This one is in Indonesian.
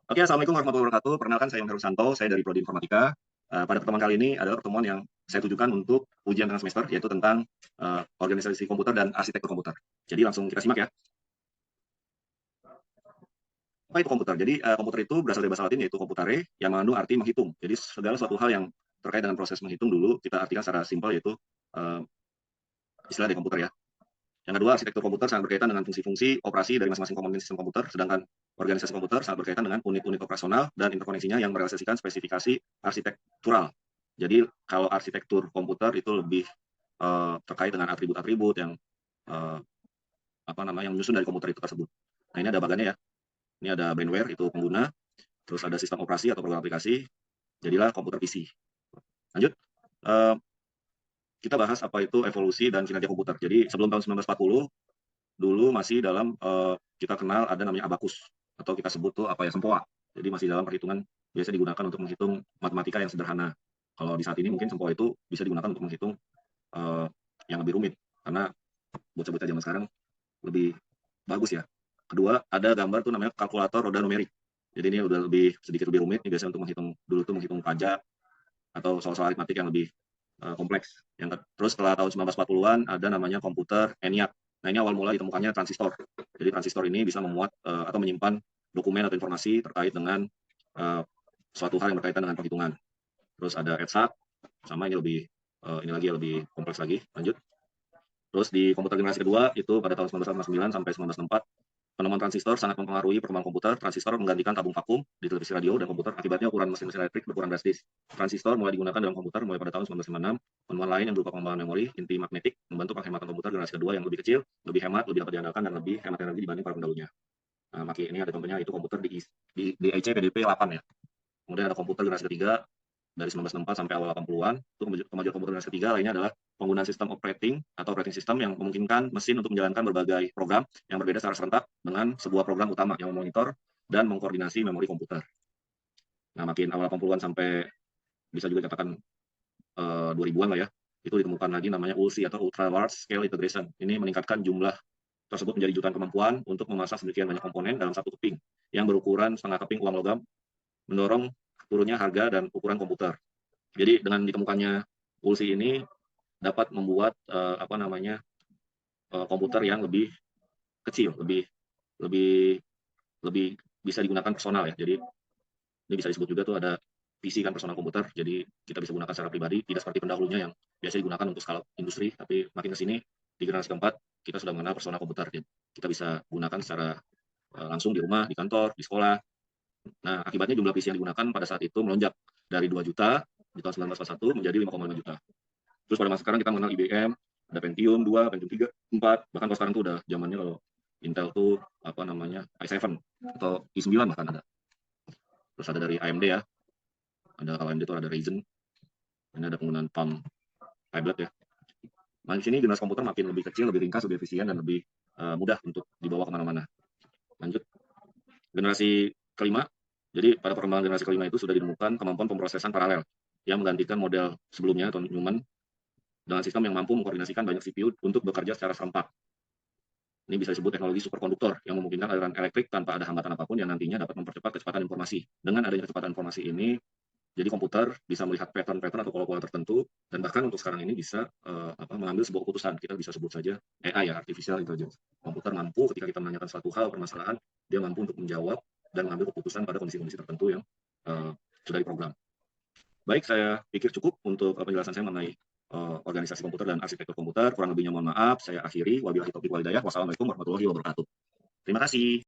Oke, Assalamualaikum warahmatullahi wabarakatuh. Perkenalkan saya Yong Herusanto, saya dari Prodi Informatika. Pada pertemuan kali ini adalah pertemuan yang saya tujukan untuk ujian tengah semester, yaitu tentang organisasi komputer dan arsitektur komputer. Jadi langsung kita simak ya. Apa itu komputer? Jadi komputer itu berasal dari bahasa Latin yaitu computare yang mengandung arti menghitung. Jadi segala suatu hal yang terkait dengan proses menghitung dulu kita artikan secara simpel yaitu uh, istilah dari komputer ya. Yang kedua, arsitektur komputer sangat berkaitan dengan fungsi-fungsi operasi dari masing-masing komponen sistem komputer, sedangkan organisasi komputer sangat berkaitan dengan unit-unit operasional dan interkoneksinya yang merealisasikan spesifikasi arsitektural. Jadi kalau arsitektur komputer itu lebih terkait dengan atribut-atribut yang uh, yang menyusun dari komputer itu tersebut. Nah ini ada bagannya ya. Ini ada brainware itu pengguna, terus ada sistem operasi atau program aplikasi. Jadilah komputer PC. Lanjut. Uh, kita bahas apa itu evolusi dan kinerja komputer. Jadi sebelum tahun 1940 dulu masih dalam kita kenal ada namanya abakus atau kita sebut tuh apa ya sempoa. Jadi masih dalam perhitungan biasa digunakan untuk menghitung matematika yang sederhana. Kalau di saat ini mungkin sempoa itu bisa digunakan untuk menghitung yang lebih rumit karena bocah-bocah zaman sekarang lebih bagus ya. Kedua ada gambar tuh namanya kalkulator roda numerik. Jadi ini udah lebih sedikit lebih rumit. Ini biasanya untuk menghitung dulu tuh menghitung pajak atau soal-soal aritmatik yang lebih kompleks. Terus setelah tahun 1940-an ada namanya komputer ENIAC. Nah ini awal mula ditemukannya transistor. Jadi transistor ini bisa memuat atau menyimpan dokumen atau informasi terkait dengan suatu hal yang berkaitan dengan perhitungan. Terus ada ETSAC, sama ini lebih ini lagi lebih kompleks lagi. Lanjut. Terus di komputer generasi kedua itu pada tahun 1959 sampai 1964 penemuan transistor sangat mempengaruhi perkembangan komputer. Transistor menggantikan tabung vakum di televisi radio dan komputer. Akibatnya ukuran mesin-mesin elektrik berkurang drastis. Transistor mulai digunakan dalam komputer mulai pada tahun 1956. Penemuan lain yang berupa pengembangan memori inti magnetik membantu penghematan komputer generasi kedua yang lebih kecil, lebih hemat, lebih dapat diandalkan, dan lebih hemat energi dibanding para pendahulunya. Nah, ini ada contohnya itu komputer di DEC PDP 8 ya. Kemudian ada komputer generasi ketiga dari 1964 sampai awal 80-an. Itu kemajuan komputer generasi ketiga lainnya adalah penggunaan sistem operating system yang memungkinkan mesin untuk menjalankan berbagai program yang berbeda secara serentak dengan sebuah program utama yang memonitor dan mengkoordinasi memori komputer. Nah, makin awal 80-an sampai bisa juga dikatakan 2000-an lah ya, itu ditemukan lagi namanya ULSI atau Ultra Large Scale Integration. Ini meningkatkan jumlah tersebut menjadi jutaan kemampuan untuk memasak sedemikian banyak komponen dalam satu keping yang berukuran setengah keping uang logam, mendorong turunnya harga dan ukuran komputer. Jadi dengan ditemukannya ULSI ini dapat membuat komputer yang lebih kecil, lebih bisa digunakan personal ya. Jadi ini bisa disebut juga tuh ada PC kan personal komputer. Jadi kita bisa gunakan secara pribadi, tidak seperti pendahulunya yang biasa digunakan untuk skala industri. Tapi makin ke sini di generasi keempat kita sudah mengenal personal komputer. Jadi kita bisa gunakan secara langsung di rumah, di kantor, di sekolah. Nah, akibatnya jumlah PC yang digunakan pada saat itu melonjak dari 2 juta di tahun 1941 menjadi 5,5 juta. Terus pada masa sekarang kita mengenal IBM, ada Pentium 2, Pentium 3, 4, bahkan kalau sekarang tuh udah zamannya kalau Intel tuh i7 atau i9 bahkan ada. Terus ada dari AMD ya. Kalau AMD itu ada Ryzen. Ini ada penggunaan Palm tablet ya. Nah, di sini generasi komputer makin lebih kecil, lebih ringkas, lebih efisien, dan lebih mudah untuk dibawa kemana-mana. Lanjut. Generasi kelima. Jadi pada perkembangan generasi kelima itu sudah ditemukan kemampuan pemrosesan paralel yang menggantikan model sebelumnya atau Newman dengan sistem yang mampu mengkoordinasikan banyak CPU untuk bekerja secara serempak. Ini bisa disebut teknologi superkonduktor yang memungkinkan aliran elektrik tanpa ada hambatan apapun yang nantinya dapat mempercepat kecepatan informasi. Dengan adanya kecepatan informasi ini, jadi komputer bisa melihat pattern-pattern atau pola-pola tertentu, dan bahkan untuk sekarang ini bisa mengambil sebuah keputusan. Kita bisa sebut saja AI ya, Artificial Intelligence. Komputer mampu ketika kita menanyakan suatu hal, permasalahan, dia mampu untuk menjawab dan mengambil keputusan pada kondisi-kondisi tertentu yang sudah diprogram. Baik, saya pikir cukup untuk penjelasan saya mengenai organisasi komputer dan arsitektur komputer. Kurang lebihnya mohon maaf, saya akhiri. Wabillahi taufiq wal hidayah. Wassalamualaikum warahmatullahi wabarakatuh. Terima kasih.